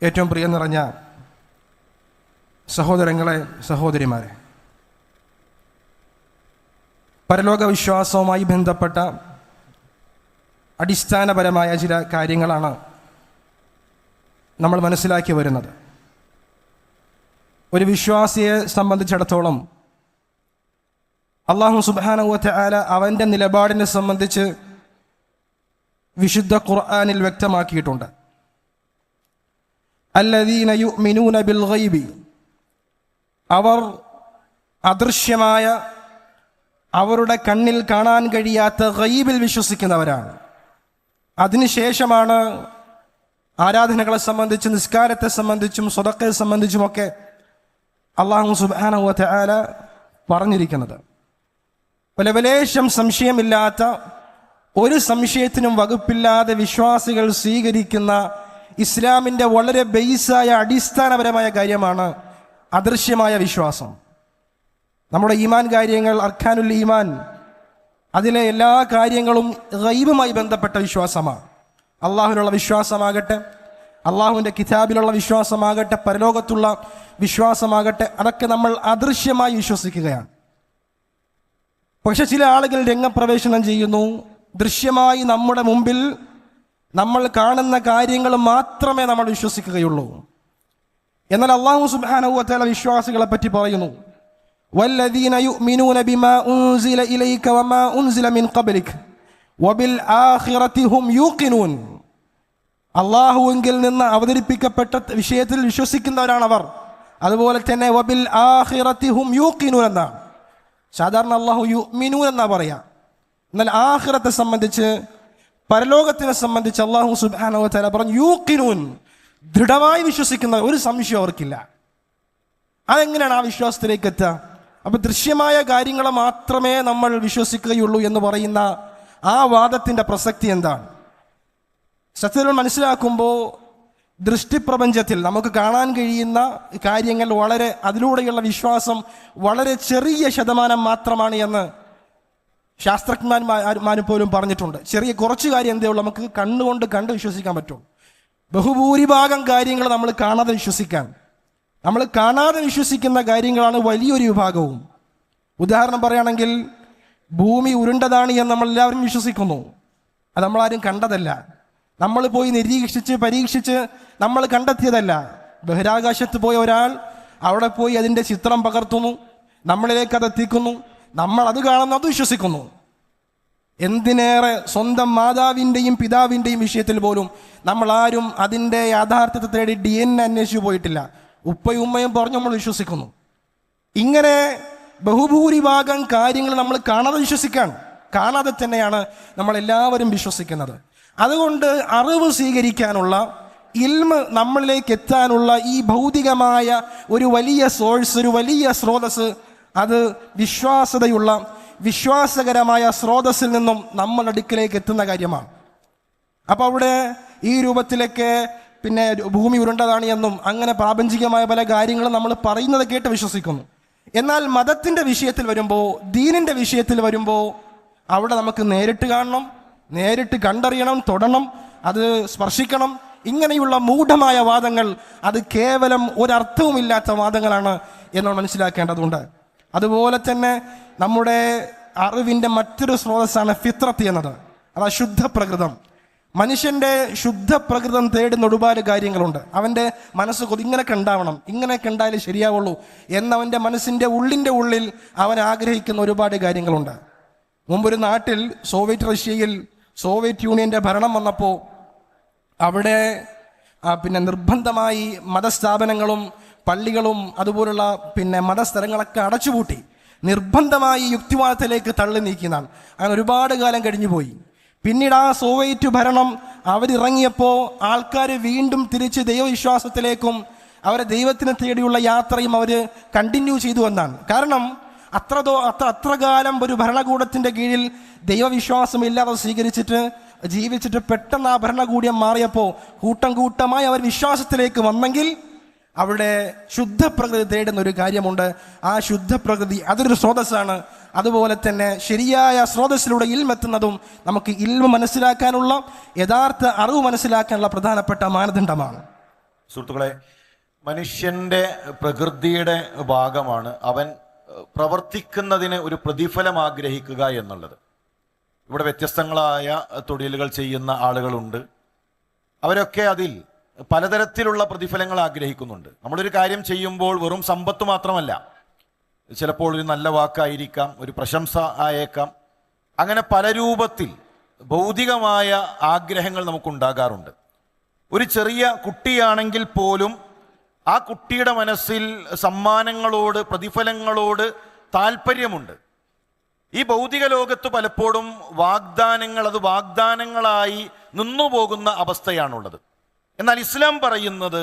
ഏറ്റവും പ്രിയം നിറഞ്ഞ സഹോദരങ്ങളെ, സഹോദരിമാരെ, പരലോക വിശ്വാസവുമായി ബന്ധപ്പെട്ട അടിസ്ഥാനപരമായ ചില കാര്യങ്ങളാണ് നമ്മൾ മനസ്സിലാക്കി വരുന്നത്. ഒരു വിശ്വാസിയെ സംബന്ധിച്ചിടത്തോളം അല്ലാഹു സുബ്ഹാനഹു വ തആല അവൻ്റെ നിലപാടിനെ സംബന്ധിച്ച് വിശുദ്ധ ഖുർആനിൽ വ്യക്തമാക്കിയിട്ടുണ്ട്. അല്ലദീന യുഅ്മിനൂന ബിൽ ഗൈബി, അവർ അദൃശ്യമായ, അവരുടെ കണ്ണിൽ കാണാൻ കഴിയാത്ത ഗൈബിൽ വിശ്വസിക്കുന്നവരാണ്. അതിനുശേഷമാണ് ആരാധനകളെ സംബന്ധിച്ചും നിസ്കാരത്തെ സംബന്ധിച്ചും സ്വതക്കയെ സംബന്ധിച്ചുമൊക്കെ അല്ലാഹു സുബ്ഹാനഹു വ തആല പറഞ്ഞിരിക്കുന്നത്. പലവലേശം സംശയമില്ലാത്ത, ഒരു സംശയത്തിനും വകുപ്പില്ലാതെ വിശ്വാസികൾ സ്വീകരിക്കുന്ന ഇസ്ലാമിൻ്റെ വളരെ ബേസായ അടിസ്ഥാനപരമായ കാര്യമാണ് അദൃശ്യമായ വിശ്വാസം. നമ്മുടെ ഈമാൻ കാര്യങ്ങൾ, അർക്കാനുൽ ഈമാൻ, അതിലെ എല്ലാ കാര്യങ്ങളും ഗൈബുമായി ബന്ധപ്പെട്ട വിശ്വാസമാണ്. അള്ളാഹുവിനുള്ള വിശ്വാസമാകട്ടെ, അള്ളാഹുവിൻ്റെ കിതാബിലുള്ള വിശ്വാസമാകട്ടെ, പരലോകത്തുള്ള വിശ്വാസമാകട്ടെ, അതൊക്കെ നമ്മൾ അദൃശ്യമായി വിശ്വസിക്കുകയാണ്. പക്ഷെ ചില ആളുകൾ രംഗപ്രവേശനം ചെയ്യുന്നു. ദൃശ്യമായി നമ്മുടെ മുമ്പിൽ നമ്മൾ കാണുന്ന കാര്യങ്ങൾ മാത്രമേ നമ്മൾ വിശ്വസിക്കുകയുള്ളൂ. എന്നാൽ അല്ലാഹു സുബ്ഹാനഹു വ തആല വിശ്വാസികളെ പറ്റി പറയുന്നു, വല്ലദീന യുഅ്മിനൂന ബിമാ ഉൻസില ഇലൈക വമാ ഉൻസില മിൻ ഖബ്ലിക വബിൽ ആഖിറതി ഹും യൂഖിനൂൻ. അല്ലാഹുവിൽ നിന്ന് അവതരിപ്പിക്കപ്പെട്ട വിഷയത്തിൽ വിശ്വസിക്കുന്നവരാണ് അവർ. അതുപോലെ തന്നെ വബിൽ ആഖിറതി ഹും യൂഖിനൂൻ എന്നാണ്. സാധാരണ അല്ലാഹു യുഅ്മിനൂൻ എന്നാ പറയാ. എന്നാൽ ആഖിറത്തെ സംബന്ധിച്ച്, പരലോകത്തിനെ സംബന്ധിച്ച് അല്ലാഹു സുബ്ഹാനഹു വ തആല പറഞ്ഞു യൂഖിനൂൻ, ദൃഢമായി വിശ്വസിക്കുന്ന, ഒരു സംശയം അവർക്കില്ല. അതെങ്ങനെയാണ് ആ വിശ്വാസത്തിലേക്ക് എത്തുക? അപ്പൊ ദൃശ്യമായ കാര്യങ്ങൾ മാത്രമേ നമ്മൾ വിശ്വസിക്കുകയുള്ളൂ എന്ന് പറയുന്ന ആ വാദത്തിന്റെ പ്രസക്തി എന്താണ്? സത്യത്തിൽ മനസ്സിലാക്കുമ്പോൾ ദൃഷ്ടിപ്രപഞ്ചത്തിൽ നമുക്ക് കാണാൻ കഴിയുന്ന കാര്യങ്ങൾ വളരെ, അതിലൂടെയുള്ള വിശ്വാസം വളരെ ചെറിയ ശതമാനം മാത്രമാണ് എന്ന് ശാസ്ത്രജ്ഞന്മാർ പോലും പറഞ്ഞിട്ടുണ്ട്. ചെറിയ കുറച്ച് കാര്യം എന്തേ ഉള്ളൂ നമുക്ക് കണ്ണുകൊണ്ട് കണ്ട് വിശ്വസിക്കാൻ പറ്റും. ബഹുഭൂരിഭാഗം കാര്യങ്ങൾ നമ്മൾ കാണാതെ വിശ്വസിക്കാൻ, നമ്മൾ കാണാതെ വിശ്വസിക്കുന്ന കാര്യങ്ങളാണ് വലിയൊരു വിഭാഗവും. ഉദാഹരണം പറയുകയാണെങ്കിൽ, ഭൂമി ഉരുണ്ടതാണ് എന്ന് നമ്മൾ എല്ലാവരും വിശ്വസിക്കുന്നു. അത് നമ്മളാരും കണ്ടതല്ല, നമ്മൾ പോയി നിരീക്ഷിച്ച് പരീക്ഷിച്ച് നമ്മൾ കണ്ടെത്തിയതല്ല. ബഹിരാകാശത്ത് പോയ ഒരാൾ അവിടെ പോയി അതിൻ്റെ ചിത്രം പകർത്തുന്നു, നമ്മളിലേക്ക് അത് എത്തിക്കുന്നു, നമ്മൾ അത് കാണുന്നു, അത് വിശ്വസിക്കുന്നു. എന്തിനേറെ സ്വന്തം മാതാവിൻ്റെയും പിതാവിൻ്റെയും വിഷയത്തിൽ പോലും നമ്മൾ ആരും അതിൻ്റെ യാഥാർത്ഥ്യത്തെ തേടി DNA അന്വേഷിച്ചു പോയിട്ടില്ല. ഉപ്പയും ഉമ്മയും പറഞ്ഞ് നമ്മൾ വിശ്വസിക്കുന്നു. ഇങ്ങനെ ബഹുഭൂരിഭാഗം കാര്യങ്ങൾ നമ്മൾ കാണാതെ വിശ്വസിക്കാണ്. കാണാതെ തന്നെയാണ് നമ്മളെല്ലാവരും വിശ്വസിക്കുന്നത്. അതുകൊണ്ട് അറിവ് സ്വീകരിക്കാനുള്ള, ഇൽമ് നമ്മളിലേക്ക് എത്താനുള്ള ഈ ഭൗതികമായ ഒരു വലിയ സോഴ്സ്, ഒരു വലിയ സ്രോതസ്, അത് വിശ്വാസതയുള്ള, വിശ്വാസകരമായ സ്രോതസ്സിൽ നിന്നും നമ്മൾ അടുക്കിലേക്ക് എത്തുന്ന കാര്യമാണ്. അപ്പോൾ അവിടെ ഈ രൂപത്തിലൊക്കെ പിന്നെ ഭൂമി ഉരുണ്ടതാണ് എന്നും അങ്ങനെ പ്രാപഞ്ചികമായ പല കാര്യങ്ങളും നമ്മൾ പറയുന്നത് കേട്ട് വിശ്വസിക്കുന്നു. എന്നാൽ മതത്തിൻ്റെ വിഷയത്തിൽ വരുമ്പോൾ, ദീനിൻ്റെ വിഷയത്തിൽ വരുമ്പോൾ, അവിടെ നമുക്ക് നേരിട്ട് കാണണം, നേരിട്ട് കണ്ടറിയണം, തൊടണം, അത് സ്പർശിക്കണം. ഇങ്ങനെയുള്ള മൂഢമായ വാദങ്ങൾ അത് കേവലം ഒരർത്ഥവുമില്ലാത്ത വാദങ്ങളാണ് എന്ന് മനസ്സിലാക്കേണ്ടതുണ്ട്. അതുപോലെ തന്നെ നമ്മുടെ അറിവിൻ്റെ മറ്റൊരു സ്രോതസ്സാണ് ഫിത്രത്ത് എന്നത്. അത് ശുദ്ധ പ്രകൃതം. മനുഷ്യൻ്റെ ശുദ്ധ പ്രകൃതം തേടുന്ന ഒരുപാട് കാര്യങ്ങളുണ്ട്. അവൻ്റെ മനസ്സ് ഇങ്ങനെയൊക്കെ ഉണ്ടാവണം, ഇങ്ങനെയൊക്കെ ഉണ്ടായാലേ ശരിയാവുള്ളൂ എന്നവൻ്റെ മനസ്സിൻ്റെ ഉള്ളിൽ അവൻ ആഗ്രഹിക്കുന്ന ഒരുപാട് കാര്യങ്ങളുണ്ട്. മുമ്പൊരു നാട്ടിൽ, സോവിയറ്റ് റഷ്യയിൽ സോവിയറ്റ് യൂണിയൻ്റെ ഭരണം വന്നപ്പോൾ അവിടെ പിന്നെ നിർബന്ധമായി മതസ്ഥാപനങ്ങളും പള്ളികളും അതുപോലുള്ള പിന്നെ മതസ്ഥലങ്ങളൊക്കെ അടച്ചുപൂട്ടി നിർബന്ധമായി യുക്തിവാദത്തിലേക്ക് തള്ളി നീക്കിയതാണ്. അങ്ങനെ ഒരുപാട് കാലം കഴിഞ്ഞു പോയി. പിന്നീട് ആ സോവിയറ്റ് ഭരണം അവരിറങ്ങിയപ്പോൾ ആൾക്കാർ വീണ്ടും തിരിച്ച് ദൈവവിശ്വാസത്തിലേക്കും അവരെ ദൈവത്തിനെ തേടിയുള്ള യാത്രയും അവർ കണ്ടിന്യൂ ചെയ്തു എന്നാണ്. കാരണം അത്ര കാലം ഒരു ഭരണകൂടത്തിൻ്റെ കീഴിൽ ദൈവവിശ്വാസമില്ലാതെ ജീവിച്ചിട്ട് പെട്ടെന്ന് ആ ഭരണകൂടം മാറിയപ്പോൾ കൂട്ടമായി അവർ വിശ്വാസത്തിലേക്ക് വന്നെങ്കിൽ അവിടെ ശുദ്ധപ്രകൃതി തേടുന്ന ഒരു കാര്യമുണ്ട്. ആ ശുദ്ധപ്രകൃതി അതൊരു സ്രോതസ്സാണ്. അതുപോലെ തന്നെ ശരിയായ സ്രോതസ്സിലൂടെ ഇൽമെത്തുന്നതും നമുക്ക് ഇൽമ മനസ്സിലാക്കാനുള്ള, യഥാർത്ഥ അറിവ് മനസ്സിലാക്കാനുള്ള പ്രധാനപ്പെട്ട മാനദണ്ഡമാണ്. സുഹൃത്തുക്കളെ, മനുഷ്യൻ്റെ പ്രകൃതിയുടെ ഭാഗമാണ് അവൻ പ്രവർത്തിക്കുന്നതിന് ഒരു പ്രതിഫലം ആഗ്രഹിക്കുക എന്നുള്ളത്. ഇവിടെ വ്യത്യസ്തങ്ങളായ തൊഴിലുകൾ ചെയ്യുന്ന ആളുകളുണ്ട്. അവരൊക്കെ അതിൽ പലതരത്തിലുള്ള പ്രതിഫലങ്ങൾ ആഗ്രഹിക്കുന്നുണ്ട്. നമ്മളൊരു കാര്യം ചെയ്യുമ്പോൾ വെറും സമ്പത്ത് മാത്രമല്ല, ചിലപ്പോൾ ഒരു നല്ല വാക്കായിരിക്കാം, ഒരു പ്രശംസ ആയേക്കാം. അങ്ങനെ പല രൂപത്തിൽ ഭൗതികമായ ആഗ്രഹങ്ങൾ നമുക്കുണ്ടാകാറുണ്ട്. ഒരു ചെറിയ കുട്ടിയാണെങ്കിൽ പോലും ആ കുട്ടിയുടെ മനസ്സിൽ സമ്മാനങ്ങളോട്, പ്രതിഫലങ്ങളോട് താല്പര്യമുണ്ട്. ഈ ഭൗതിക ലോകത്ത് പലപ്പോഴും വാഗ്ദാനങ്ങൾ അത് വാഗ്ദാനങ്ങളായി നിന്നുപോകുന്ന അവസ്ഥയാണുള്ളത്. എന്നാൽ ഇസ്ലാം പറയുന്നത്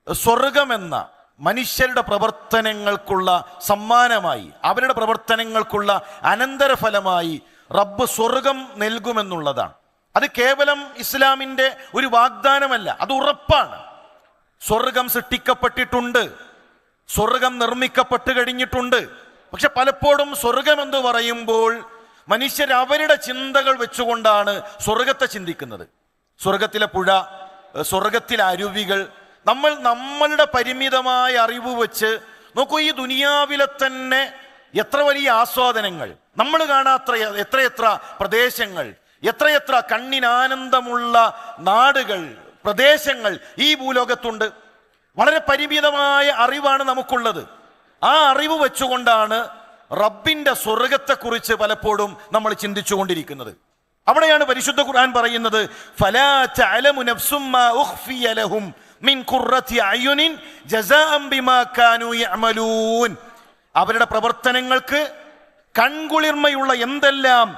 സ്വർഗമെന്ന മനുഷ്യരുടെ പ്രവർത്തനങ്ങൾക്കുള്ള സമ്മാനമായി, അവരുടെ പ്രവർത്തനങ്ങൾക്കുള്ള അനന്തരഫലമായി റബ്ബ് സ്വർഗം നൽകുമെന്നുള്ളതാണ്. അത് കേവലം ഇസ്ലാമിൻ്റെ ഒരു വാഗ്ദാനമല്ല, അത് ഉറപ്പാണ്. സ്വർഗം സൃഷ്ടിക്കപ്പെട്ടിട്ടുണ്ട്, സ്വർഗം നിർമ്മിക്കപ്പെട്ട് കഴിഞ്ഞിട്ടുണ്ട്. പക്ഷെ പലപ്പോഴും സ്വർഗമെന്ന് പറയുമ്പോൾ മനുഷ്യർ അവരുടെ ചിന്തകൾ വെച്ചുകൊണ്ടാണ് സ്വർഗത്തെ ചിന്തിക്കുന്നത്. സ്വർഗത്തിലെ പുഴ, സ്വർഗത്തിലെ അരുവികൾ, നമ്മളുടെ പരിമിതമായ അറിവ് വെച്ച് നോക്കൂ, ഈ ദുനിയാവിലെ തന്നെ എത്ര വലിയ ആസ്വാദനങ്ങൾ, നമ്മൾ കാണാത്ത എത്രയെത്ര പ്രദേശങ്ങൾ, എത്രയെത്ര കണ്ണിനാനന്ദമുള്ള നാടുകൾ, പ്രദേശങ്ങൾ ഈ ഭൂലോകത്തുണ്ട്. വളരെ പരിമിതമായ അറിവാണ് നമുക്കുള്ളത്. ആ അറിവ് വെച്ചുകൊണ്ടാണ് റബ്ബിന്റെ സ്വർഗത്തെക്കുറിച്ച് പലപ്പോഴും നമ്മൾ ചിന്തിച്ചുകൊണ്ടിരിക്കുന്നത്. അവിടെയാണ് പരിശുദ്ധ ഖുർആൻ പറയുന്നത്, ഫലാ തഅലമു നഫ്സും മാ ഉഖ്ഫിയ ലഹും മിൻ ഖുർറത്തി അയുനിൻ ജസാഅൻ ബിമാ കാനൂ യഅമലൂൻ. അവരുടെ പ്രവർത്തനങ്ങൾക്ക് കൺകുളിർമയുള്ള എന്തെല്ലാം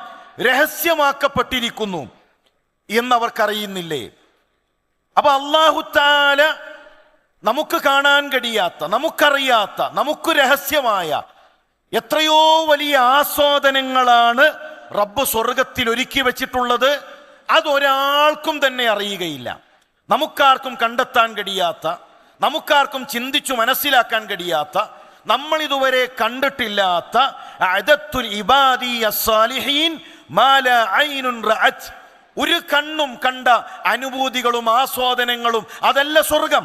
രഹസ്യമാക്കപ്പെട്ടിരിക്കുന്നു എന്നവർക്കറിയുന്നില്ലേ? അപ്പൊ അല്ലാഹു തആല നമുക്ക് കാണാൻ കഴിയാത്ത, നമുക്കറിയാത്ത, നമുക്ക് രഹസ്യമായ എത്രയോ വലിയ ആസ്വാദനങ്ങളാണ് റബ്ബ് സ്വർഗത്തിൽ ഒരുക്കി വെച്ചിട്ടുള്ളത്. അതൊരാൾക്കും തന്നെ അറിയുകയില്ല. നമുക്കാർക്കും കണ്ടെത്താൻ കഴിയാത്ത, നമുക്കാർക്കും ചിന്തിച്ചു മനസ്സിലാക്കാൻ കഴിയാത്ത, നമ്മൾ ഇതുവരെ കണ്ടിട്ടില്ലാത്ത അദത്തുൽ ഇബാദി അസ്സാലിഹീൻ മാ ലാ ഐനുൻ റഅത്, ഒരു കണ്ണും കണ്ട അനുഭൂതികളും ആസ്വാദനങ്ങളും അതല്ല സ്വർഗം.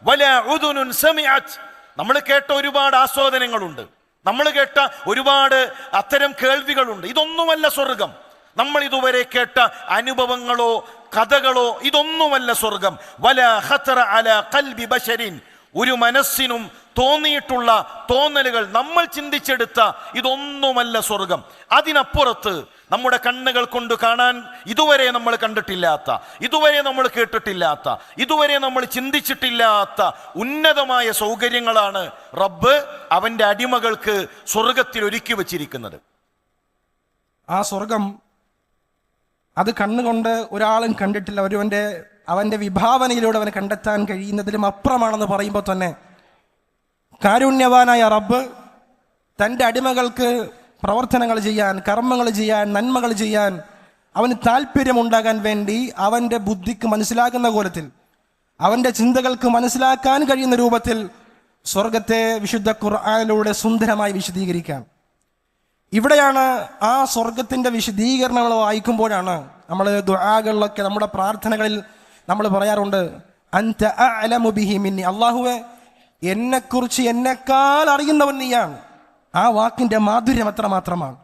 വലാ ഉദുനുൻ സമിഅത്, നമ്മൾ കേട്ട ഒരുപാട് ആസ്വാദനങ്ങളുണ്ട്, നമ്മൾ കേട്ട ഒരുപാട് അത്തരം കേൾവികളുണ്ട്. ഇതൊന്നുമല്ല സ്വർഗം. നമ്മൾ ഇതുവരെ കേട്ട അനുഭവങ്ങളോ കഥകളോ ഇതൊന്നുമല്ല സ്വർഗം. വലാ ഖതറ അലാ ഖൽബി ബശരിൻ, ഒരു മനസ്സിനും തോന്നിയിട്ടുള്ള തോന്നലുകൾ, നമ്മൾ ചിന്തിച്ചെടുത്ത ഇതൊന്നുമല്ല സ്വർഗം. അതിനപ്പുറത്ത് നമ്മുടെ കണ്ണുകൾ കൊണ്ട് കാണാൻ ഇതുവരെ നമ്മൾ കണ്ടിട്ടില്ലാത്ത, ഇതുവരെ നമ്മൾ കേട്ടിട്ടില്ലാത്ത, ഇതുവരെ നമ്മൾ ചിന്തിച്ചിട്ടില്ലാത്ത ഉന്നതമായ സൗകര്യങ്ങളാണ് റബ്ബ് അവൻ്റെ അടിമകൾക്ക് സ്വർഗത്തിൽ ഒരുക്കി വച്ചിരിക്കുന്നത്. ആ സ്വർഗം അത് കണ്ണുകൊണ്ട് ഒരാളും കണ്ടിട്ടില്ല, അവൻ്റെ വിഭാവനയിലൂടെ അവന് കണ്ടെത്താൻ കഴിയുന്നതിലും അപ്പുറമാണെന്ന് പറയുമ്പോൾ തന്നെ കാരുണ്യവാനായ റബ്ബ് തൻ്റെ അടിമകൾക്ക് പ്രവർത്തനങ്ങൾ ചെയ്യാൻ, കർമ്മങ്ങൾ ചെയ്യാൻ, നന്മകൾ ചെയ്യാൻ അവന് താല്പര്യമുണ്ടാകാൻ വേണ്ടി അവൻ്റെ ബുദ്ധിക്ക് മനസ്സിലാകുന്ന കോലത്തിൽ, അവൻ്റെ ചിന്തകൾക്ക് മനസ്സിലാക്കാൻ കഴിയുന്ന രൂപത്തിൽ സ്വർഗത്തെ വിശുദ്ധ ഖുർആനിലൂടെ സുന്ദരമായി വിശദീകരിക്കാം. ഇവിടെയാണ് ആ സ്വർഗത്തിൻ്റെ വിശദീകരണങ്ങൾ വായിക്കുമ്പോഴാണ് നമ്മൾ ദുആകളിലൊക്കെ, നമ്മുടെ പ്രാർത്ഥനകളിൽ നമ്മൾ പറയാറുണ്ട്, അൻത അഅലമു ബിഹി മിന്നി, അല്ലാഹുവേ എന്നെക്കുറിച്ച് എന്നെക്കാൾ അറിയുന്നവൻ നീയാണ്. ആ വാക്കിൻ്റെ മാധുര്യം എത്രമാത്രമാണ്,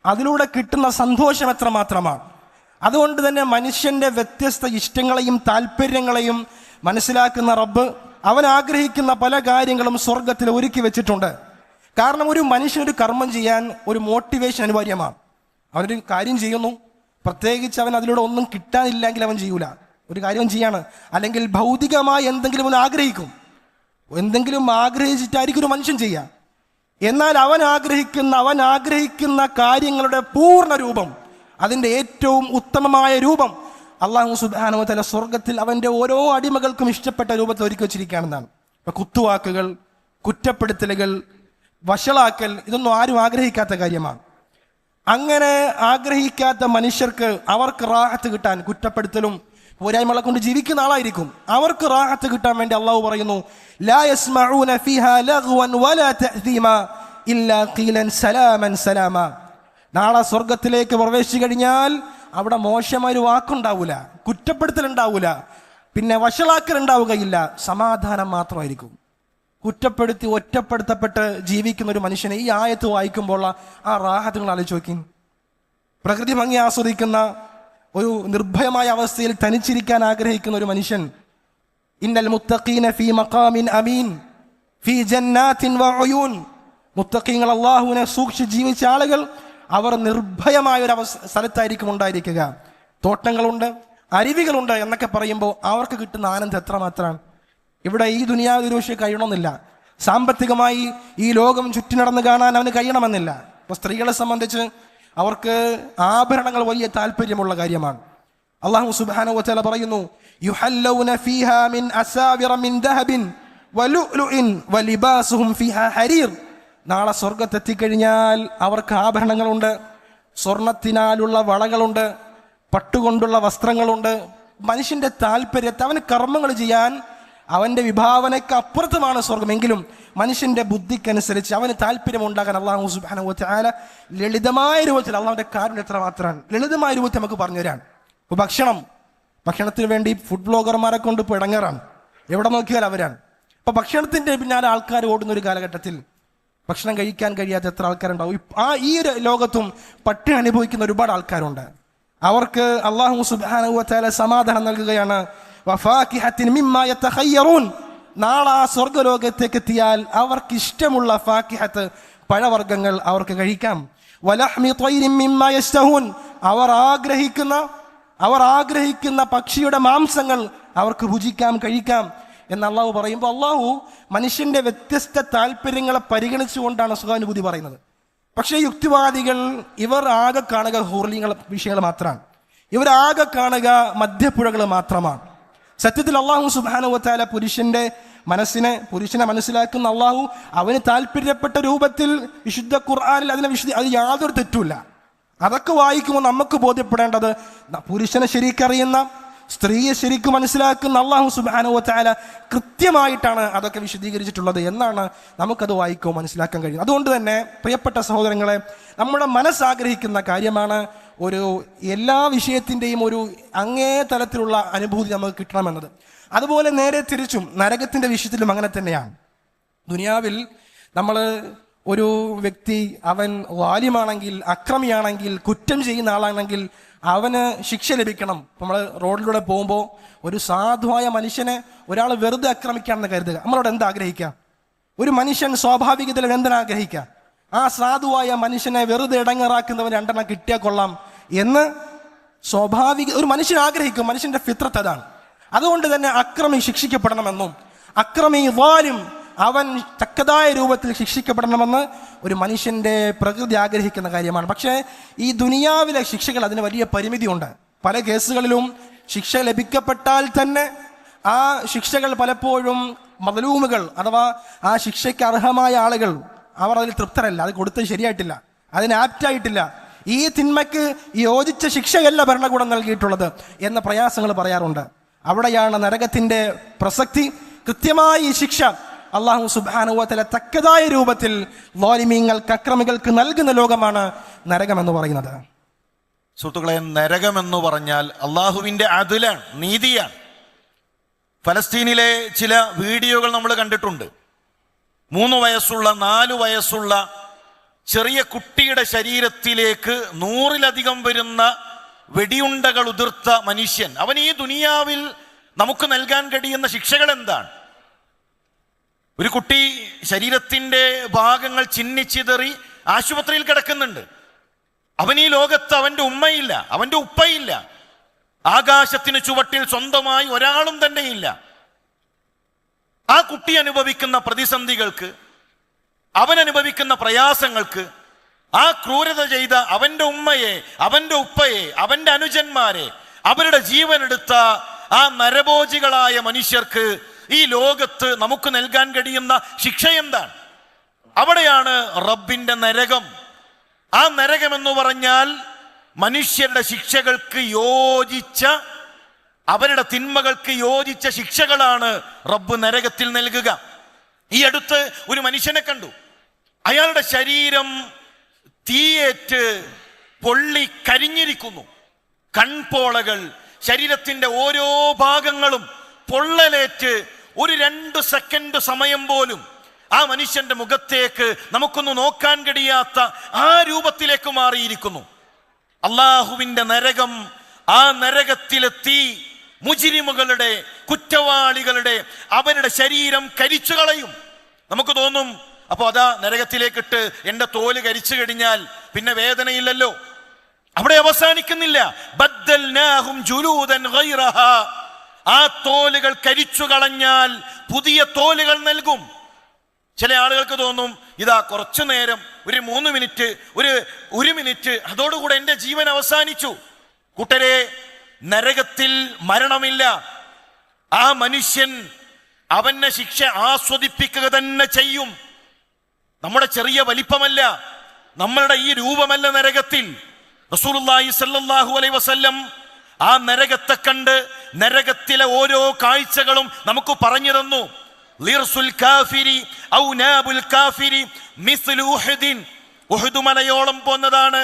അതിലൂടെ കിട്ടുന്ന സന്തോഷം എത്രമാത്രമാണ്. അതുകൊണ്ട് തന്നെ മനുഷ്യൻ്റെ വ്യത്യസ്ത ഇഷ്ടങ്ങളെയും താല്പര്യങ്ങളെയും മനസ്സിലാക്കുന്ന റബ്ബ് അവൻ ആഗ്രഹിക്കുന്ന പല കാര്യങ്ങളും സ്വർഗത്തിൽ ഒരുക്കി വെച്ചിട്ടുണ്ട്. കാരണം ഒരു മനുഷ്യനൊരു കർമ്മം ചെയ്യാൻ ഒരു മോട്ടിവേഷൻ അനിവാര്യമാണ്. അവനൊരു കാര്യം ചെയ്യുന്നു, പ്രത്യേകിച്ച് അവൻ അതിലൂടെ ഒന്നും കിട്ടാനില്ലെങ്കിൽ അവൻ ചെയ്യൂല. ഒരു കാര്യം ചെയ്യാണ്, അല്ലെങ്കിൽ ഭൗതികമായി എന്തെങ്കിലും അവൻ ആഗ്രഹിക്കും, എന്തെങ്കിലും ആഗ്രഹിച്ചിട്ടായിരിക്കും ഒരു മനുഷ്യൻ ചെയ്യുക. എന്നാൽ അവൻ ആഗ്രഹിക്കുന്ന കാര്യങ്ങളുടെ പൂർണ്ണ രൂപം, അതിൻ്റെ ഏറ്റവും ഉത്തമമായ രൂപം അല്ലാഹു സുബ്ഹാനഹു വ തആല സ്വർഗത്തിൽ അവൻ്റെ ഓരോ അടിമകൾക്കും ഇഷ്ടപ്പെട്ട രൂപത്തിൽ ഒരുക്കി വെച്ചിരിക്കുകയാണെന്നാണ്. ഇപ്പം കുത്തുവാക്കുകൾ, കുറ്റപ്പെടുത്തലുകൾ, വഷളാക്കൽ, ഇതൊന്നും ആരും ആഗ്രഹിക്കാത്ത കാര്യമാണ്. അങ്ങനെ ആഗ്രഹിക്കാത്ത മനുഷ്യർക്ക് അവർക്ക് റാഹത്ത് കിട്ടാൻ, കുറ്റപ്പെടുത്തലും പോരായ്മകളെ കൊണ്ട് ജീവിക്കുന്ന ആളായിരിക്കും, അവർക്ക് റാഹത്ത് കിട്ടാൻ വേണ്ടി അള്ളാഹു പറയുന്നു, ലാ യസ്മഊന ഫീഹാ ലഗ്വൻ വലാ തഅ്തീമാ ഇല്ലാ ഖീലൻ സലാമൻ സലാമ. നാളെ സ്വർഗത്തിലേക്ക് പ്രവേശിച്ചു കഴിഞ്ഞാൽ അവിടെ മോശമായൊരു വാക്കുണ്ടാവൂല, കുറ്റപ്പെടുത്തലുണ്ടാവൂല, പിന്നെ വഷളാക്കൽ ഉണ്ടാവുകയില്ല, സമാധാനം മാത്രമായിരിക്കും. കുറ്റപ്പെടുത്തി ഒറ്റപ്പെടുത്തപ്പെട്ട് ജീവിക്കുന്ന ഒരു മനുഷ്യനെ ഈ ആയത്ത് വായിക്കുമ്പോൾ ആ റാഹത്തുകൾ ആലോചിച്ച് നോക്കി. പ്രകൃതി ഭംഗി ആസ്വദിക്കുന്ന ഒരു നിർഭയമായ അവസ്ഥയിൽ തനിച്ചിരിക്കാൻ ആഗ്രഹിക്കുന്ന ഒരു മനുഷ്യൻ, ഇന്നൽ മുത്തഖീന ഫീ മഖാമിൻ അമീൻ ഫീ ജന്നാത്തിൻ വഉയൂൻ, മുത്തഖീങ്ങൾ അല്ലാഹുവിനെ സൂക്ഷിച്ച് ജീവിച്ച ആളുകൾ അവർ നിർഭയമായ ഒരു സ്ഥലത്തായിരിക്കും ഉണ്ടായിരിക്കുക. തോട്ടങ്ങളുണ്ട്, അരുവികളുണ്ട് എന്നൊക്കെ പറയുമ്പോൾ അവർക്ക് കിട്ടുന്ന ആനന്ദം എത്രമാത്രമാണ്. ഇവിടെ ഈ ദുനിയാവിൽ ഒരു പക്ഷേ കഴിയണമെന്നില്ല, സാമ്പത്തികമായി ഈ ലോകം ചുറ്റി നടന്ന് കാണാൻ അവന് കഴിയണമെന്നില്ല. ഇപ്പൊ സ്ത്രീകളെ സംബന്ധിച്ച് അവർക്ക് ആഭരണങ്ങൾ വലിയ താല്പര്യമുള്ള കാര്യമാണ്. അല്ലാഹു സുബ്ഹാനഹു വ തആല പറയുന്നു, യുഹല്ലൗന ഫീഹാ മിൻ അസാവിറ മിൻ ദഹബിൻ വലുഉലുഇൻ വലിബാസുഹും ഫീഹാ ഹരീർ. നാളെ സ്വർഗത്തെത്തിക്കഴിഞ്ഞാൽ അവർക്ക് ആഭരണങ്ങളുണ്ട്, സ്വർണത്തിനാലുള്ള വളകളുണ്ട്, പട്ടുകൊണ്ടുള്ള വസ്ത്രങ്ങളുണ്ട്. മനുഷ്യന്റെ താല്പര്യത്തെ അവന് കർമ്മങ്ങൾ ചെയ്യാൻ അവന്റെ വിഭാവനയ്ക്ക് അപ്പുറത്തുമാണ് സ്വർഗമെങ്കിലും മനുഷ്യന്റെ ബുദ്ധിക്കനുസരിച്ച് അവന് താല്പര്യം ഉണ്ടാകാൻ അല്ലാഹു സുബ്ഹാനഹു വ തആല ലളിതമായ രൂപത്തിൽ, അള്ളാഹുവിന്റെ കാരുണ്യം എത്ര മാത്രമാണ്, ലളിതമായ രൂപത്തിൽ നമുക്ക് പറഞ്ഞു തരാൻ. ഇപ്പോൾ ഭക്ഷണത്തിന് വേണ്ടി ഫുഡ് ബ്ലോഗർമാരെ കൊണ്ട് ഇപ്പോൾ ഇടങ്ങാറാണ്, എവിടെ നോക്കിയാൽ അവരാണ്. ഇപ്പൊ ഭക്ഷണത്തിന്റെ പിന്നാലെ ആൾക്കാർ ഓടുന്ന ഒരു കാലഘട്ടത്തിൽ ഭക്ഷണം കഴിക്കാൻ കഴിയാത്ത എത്ര ആൾക്കാരുണ്ടാവും. ഈ ഒരു ലോകത്തും പട്ടിണി അനുഭവിക്കുന്ന ഒരുപാട് ആൾക്കാരുണ്ട്. അവർക്ക് അല്ലാഹു സുബ്ഹാനഹു വ തആല സമാധാനം നൽകുകയാണ്. വഫാകിഹത്തിൻ മിമ്മാ യതഖയ്യറൂൻ. നാളെ ആ സ്വർഗ്ഗലോകത്തേക്ക് എത്തിയാൽ അവർക്ക് ഇഷ്ടമുള്ള ഫാക്കിഹത്ത്, പഴവർഗ്ഗങ്ങൾ അവർക്ക് കഴിക്കാം. വലഹ്മി ത്വയ്രിൻ മിമ്മാ യസ്തഹൂൻ. അവർ ആഗ്രഹിക്കുന്ന പക്ഷിയുടെ മാംസങ്ങൾ അവർക്ക് ഭുജിക്കാം, കഴിക്കാം എന്ന് അള്ളാഹു പറയുമ്പോൾ അള്ളാഹു മനുഷ്യന്റെ വ്യത്യസ്ത താല്പര്യങ്ങളെ പരിഗണിച്ചുകൊണ്ടാണ് സുഖാനുഭൂതി പറയുന്നത്. പക്ഷേ യുക്തിവാദികൾ ഇവർ ആകെ കാണുക ഹൂർലിങ്ങൾ വിഷയങ്ങൾ മാത്രമാണ്, ഇവർ ആകെ കാണുക മധ്യപ്പുഴകൾ മാത്രമാണ്. സത്യത്തിൽ അള്ളാഹു സുബ്ഹാനഹു വ തആല പുരുഷനെ മനസ്സിലാക്കുന്ന അള്ളാഹു അവന് താല്പര്യപ്പെട്ട രൂപത്തിൽ വിശുദ്ധ ഖുർആനിൽ അത് യാതൊരു തെറ്റുമില്ല. അതൊക്കെ വായിക്കുമ്പോൾ നമുക്ക് ബോധ്യപ്പെടേണ്ടത് പുരുഷനെ ശരിക്കറിയുന്ന, സ്ത്രീയെ ശരിക്കും മനസ്സിലാക്കുന്ന അല്ലാഹു സുബ്ഹാനഹു വ തആല കൃത്യമായിട്ടാണ് അതൊക്കെ വിശദീകരിച്ചിട്ടുള്ളത് എന്നാണ് നമുക്കത് വായിക്കുമ്പോൾ മനസ്സിലാക്കാൻ കഴിയും. അതുകൊണ്ട് തന്നെ പ്രിയപ്പെട്ട സഹോദരങ്ങളെ, നമ്മുടെ മനസ്സാഗ്രഹിക്കുന്ന കാര്യമാണ് ഒരു എല്ലാ വിഷയത്തിൻ്റെയും ഒരു അങ്ങേ തലത്തിലുള്ള അനുഭൂതി നമുക്ക് കിട്ടണമെന്നത്. അതുപോലെ നേരെ തിരിച്ചും നരകത്തിൻ്റെ വിഷയത്തിലും അങ്ങനെ തന്നെയാണ്. ദുനിയാവിൽ നമ്മൾ ഒരു വ്യക്തി അവൻ വാലിമാണെങ്കിൽ, അക്രമിയാണെങ്കിൽ, കുറ്റം ചെയ്യുന്ന ആളാണെങ്കിൽ അവന് ശിക്ഷ ലഭിക്കണം. നമ്മൾ റോഡിലൂടെ പോകുമ്പോൾ ഒരു സാധുവായ മനുഷ്യനെ ഒരാൾ വെറുതെ ആക്രമിക്കുകയാണെന്ന് കരുതുക, നമ്മളോട് എന്താ ആഗ്രഹിക്കുക? ഒരു മനുഷ്യൻ സ്വാഭാവികതയിൽ എന്തിനാ ആഗ്രഹിക്കുക? ആ സാധുവായ മനുഷ്യനെ വെറുതെ ഇടങ്ങറാക്കുന്നവൻ രണ്ടെണ്ണം കിട്ടിയാൽ കൊള്ളാം എന്ന് ഒരു മനുഷ്യൻ ആഗ്രഹിക്കും. മനുഷ്യന്റെ ഫിത്രത്ത് അതാണ്. അതുകൊണ്ട് തന്നെ അക്രമി ശിക്ഷിക്കപ്പെടണമെന്നും അക്രമി വാലും അവൻ തക്കതായ രൂപത്തിൽ ശിക്ഷിക്കപ്പെടണമെന്ന് ഒരു മനുഷ്യന്റെ പ്രകൃതി ആഗ്രഹിക്കുന്ന കാര്യമാണ്. പക്ഷേ ഈ ദുനിയാവിലെ ശിക്ഷകൾ അതിന് വലിയ പരിമിതിയുണ്ട്. പല കേസുകളിലും ശിക്ഷ ലഭിക്കപ്പെട്ടാൽ തന്നെ ആ ശിക്ഷകൾ പലപ്പോഴും മദ്ലൂമുകൾ അഥവാ ആ ശിക്ഷയ്ക്ക് അർഹമായ ആളുകൾ അവർ അതിൽ തൃപ്തരല്ല, അത് കൊടുത്തത് ശരിയായിട്ടില്ല, അതിന് ആപ്റ്റായിട്ടില്ല, ഈ തിന്മയ്ക്ക് യോജിച്ച ശിക്ഷയല്ല ഭരണകൂടം നൽകിയിട്ടുള്ളത് എന്ന പ്രയാസങ്ങൾ പറയാറുണ്ട്. അവിടെയാണ് നരകത്തിന്റെ പ്രസക്തി. കൃത്യമായി ഈ ശിക്ഷ അല്ലാഹു സുബ്ഹാനഹു വ തആല തക്കതായ രൂപത്തിൽ ളാലിമീങ്ങൾക്ക്, അക്രമികൾക്ക് നൽകുന്ന ലോകമാണ് നരകമെന്ന് പറയുന്നത്. സുഹൃത്തുക്കളെ, നരകമെന്ന് പറഞ്ഞാൽ അള്ളാഹുവിൻ്റെ അദലാണ്, നീതിയാണ്. ഫലസ്തീനിലെ ചില വീഡിയോകൾ നമ്മൾ കണ്ടിട്ടുണ്ട്. 3 വയസ്സുള്ള 4 വയസ്സുള്ള ചെറിയ കുട്ടിയുടെ ശരീരത്തിലേക്ക് 100-ലധികം വരുന്ന വെടിയുണ്ടകൾ ഉതിർത്ത മനുഷ്യൻ, അവൻ ഈ ദുനിയാവിൽ നമുക്ക് നൽകാൻ കഴിയുന്ന ശിക്ഷകൾ എന്താണ്? ഒരു കുട്ടി ശരീരത്തിൻ്റെ ഭാഗങ്ങൾ ചിന്നിച്ചിതറി ആശുപത്രിയിൽ കിടക്കുന്നുണ്ട്. അവൻ ഈ ലോകത്ത് അവൻ്റെ ഉമ്മയില്ല, അവൻ്റെ ഉപ്പയില്ല, ആകാശത്തിന് ചുവട്ടിൽ സ്വന്തമായി ഒരാളും തന്നെയില്ല. ആ കുട്ടി അനുഭവിക്കുന്ന പ്രതിസന്ധികൾക്ക്, അവൻ അനുഭവിക്കുന്ന പ്രയാസങ്ങൾക്ക്, ആ ക്രൂരത ചെയ്ത അവൻ്റെ ഉമ്മയെ, അവൻ്റെ ഉപ്പയെ, അവൻ്റെ അനുജന്മാരെ, അവരുടെ ജീവനെടുത്ത ആ നരഭോജികളായ മനുഷ്യർക്ക് ഈ ലോകത്ത് നമുക്ക് നൽകാൻ കഴിയുന്ന ശിക്ഷ എന്താണ്? അവിടെയാണ് റബ്ബിന്റെ നരകം. ആ നരകം എന്ന് പറഞ്ഞാൽ മനുഷ്യരുടെ ശിക്ഷകൾക്ക് യോജിച്ച, അവരുടെ തിന്മകൾക്ക് യോജിച്ച ശിക്ഷകളാണ് റബ്ബ് നരകത്തിൽ നൽകുക. ഈ അടുത്ത് ഒരു മനുഷ്യനെ കണ്ടു. അയാളുടെ ശരീരം തീയേറ്റ് പൊള്ളി കരിഞ്ഞിരിക്കുന്നു. കൺപോളകൾ, ശരീരത്തിന്റെ ഓരോ ഭാഗങ്ങളും പൊള്ളലേറ്റ് ഒരു 2 സെക്കൻഡ് സമയം പോലും ആ മനുഷ്യന്റെ മുഖത്തേക്ക് നമുക്കൊന്ന് നോക്കാൻ കഴിയാത്ത ആ രൂപത്തിലേക്ക് മാറിയിരിക്കുന്നു. അള്ളാഹുവിന്റെ നരകം, ആ നരകത്തിലെത്തി മുജ്രിമുകളുടെ, കുറ്റവാളികളുടെ അവരുടെ ശരീരം കരിച്ചു കളയും. നമുക്ക് തോന്നും, അപ്പൊ അതാ നരകത്തിലേക്കിട്ട് എൻ്റെ തോല് കരിച്ചു കഴിഞ്ഞാൽ പിന്നെ വേദനയില്ലല്ലോ. അവിടെ അവസാനിക്കുന്നില്ല. ബദ്ദൽനാഹും ജുലൂദൻ ഗൈറഹാ, ആ തോലുകൾ കരിച്ചു കളഞ്ഞാൽ പുതിയ തോലുകൾ നൽകും. ചില ആളുകൾക്ക് തോന്നും, ഇതാ കുറച്ചു നേരം, ഒരു 3 മിനിറ്റ്, ഒരു മിനിറ്റ്, അതോടുകൂടെ എൻ്റെ ജീവൻ അവസാനിച്ചു. കൂട്ടരെ, നരകത്തിൽ മരണമില്ല. ആ മനുഷ്യൻ അവന്റെ ശിക്ഷ ആസ്വദിപ്പിക്കുക തന്നെ ചെയ്യും. നമ്മുടെ ചെറിയ വലിപ്പമല്ല, നമ്മളുടെ ഈ രൂപമല്ല നരകത്തിൽ. റസൂലുള്ളാഹി സ്വല്ലല്ലാഹു അലൈഹി വസല്ലം ആ നരകത്തെ കണ്ട് നരകത്തിലെ ഓരോ കാഴ്ചകളും നമുക്ക് പറഞ്ഞു തന്നു. ലിർസുൽ കാഫിരി ഔ നാബുൽ കാഫിരി മിസ്ലു ഉഹുദിൻ, ഉഹുദ് മലയോളം പോന്നതാണ്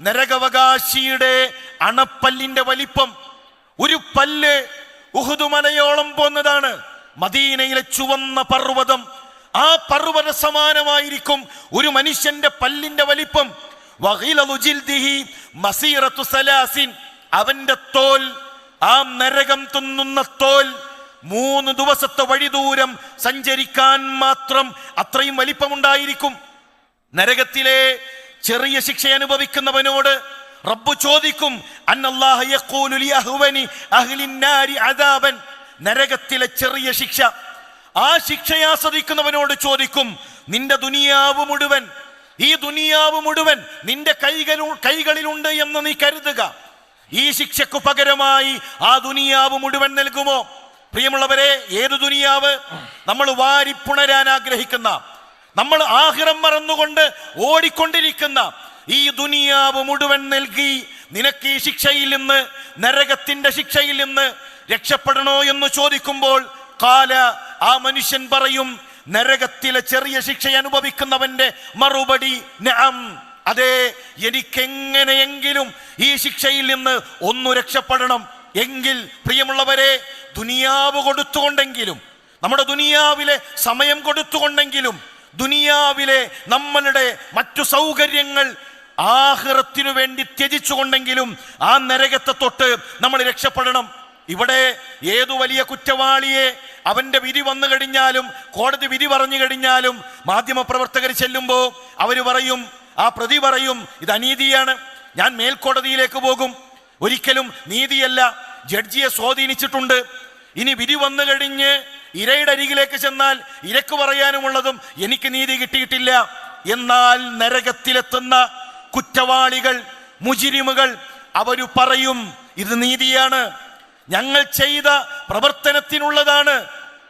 നരകാവകാശിയുടെ അണപ്പല്ലിന്റെ വലിപ്പം. ഒരു പല്ല് ഉഹുദ് മലയോളം പോന്നതാണ്. മദീനയിലെ ചുവന്ന പർവ്വതം, ആ പർവ്വത സമാനമായിരിക്കും ഒരു മനുഷ്യന്റെ പല്ലിന്റെ വലിപ്പം. വഗിലദു ജിൽദിഹി മസീറത്തു സലാസിൻ, അവന്റെ തോൽ, ആ നരകം തിന്നുന്ന തോൽ 3 ദിവസത്തെ വഴി ദൂരം സഞ്ചരിക്കാൻ മാത്രം അത്രയും വലിപ്പമുണ്ടായിരിക്കും. നരകത്തിലെ ചെറിയ ശിക്ഷ അനുഭവിക്കുന്നവനോട് റബ്ബ് ചോദിക്കും, അന്നല്ലാഹ യഖൂലു ലി അഹ്വനി അഹ്ലിൻ നാരി അദാബൻ, നരകത്തിലെ ചെറിയ ശിക്ഷ, ആ ശിക്ഷയെ ആസ്വദിക്കുന്നവനോട് ചോദിക്കും, നിന്റെ ദുനിയാവ് മുഴുവൻ, ഈ ദുനിയാവ് മുഴുവൻ നിന്റെ കൈകളിലുണ്ട് എന്ന് നീ കരുതുക, ഈ ശിക്ഷയ്ക്ക് പകരമായി ആ ദുനിയാവ് മുഴുവൻ നൽകുമോ? പ്രിയമുള്ളവരെ, ഏത് ദുനിയാവ്? നമ്മൾ വാരിപ്പുണരാൻ ആഗ്രഹിക്കുന്ന, നമ്മൾ ആഖിറം മറന്നുകൊണ്ട് ഓടിക്കൊണ്ടിരിക്കുന്ന ഈ ദുനിയാവ് മുഴുവൻ നൽകി നിനക്ക് ഈ ശിക്ഷയിൽ നിന്ന്, നരകത്തിന്റെ ശിക്ഷയിൽ നിന്ന് രക്ഷപ്പെടണോ എന്ന് ചോദിക്കുമ്പോൾ ഖാല, ആ മനുഷ്യൻ പറയും, നരകത്തിലെ ചെറിയ ശിക്ഷ അനുഭവിക്കുന്നവന്റെ മറുപടി നഅം, അതെ, എനിക്കെങ്ങനെയെങ്കിലും ഈ ശിക്ഷയിൽ നിന്ന് ഒന്ന് രക്ഷപ്പെടണം. എങ്കിൽ പ്രിയമുള്ളവരെ, ദുനിയാവ് കൊടുത്തുകൊണ്ടെങ്കിലും, നമ്മുടെ ദുനിയാവിലെ സമയം കൊടുത്തുകൊണ്ടെങ്കിലും, ദുനിയാവിലെ നമ്മളുടെ മറ്റു സൗകര്യങ്ങൾ ആഖിറത്തിനു വേണ്ടി ത്യജിച്ചുകൊണ്ടെങ്കിലും ആ നരകത്തെ തൊട്ട് നമ്മൾ രക്ഷപ്പെടണം. ഇവിടെ ഏതു വലിയ കുറ്റവാളിയെ അവന്റെ വിധി വന്നു കഴിഞ്ഞാലും, കോടതി വിധി പറഞ്ഞു കഴിഞ്ഞാലും, മാധ്യമപ്രവർത്തകർ ചെല്ലുമ്പോൾ അവര് പറയും, ആ പ്രതി പറയും, ഇത് അനീതിയാണ്, ഞാൻ മേൽക്കോടതിയിലേക്ക് പോകും. ഒരിക്കലും നീതിയല്ല, ജഡ്ജിയെ സ്വാധീനിച്ചിട്ടുണ്ട്. ഇനി വിധി വന്നു കഴിഞ്ഞ് ഇരയുടെ അരികിലേക്ക് ചെന്നാൽ ഇരക്ക് പറയാനുമുള്ളതും എനിക്ക് നീതി കിട്ടിയിട്ടില്ല. എന്നാൽ നരകത്തിലെത്തുന്ന കുറ്റവാളികൾ, മുജ്രിമുകൾ, അവര് പറയും, ഇത് നീതിയാണ്, ഞങ്ങൾ ചെയ്ത പ്രവർത്തനത്തിനുള്ളതാണ്,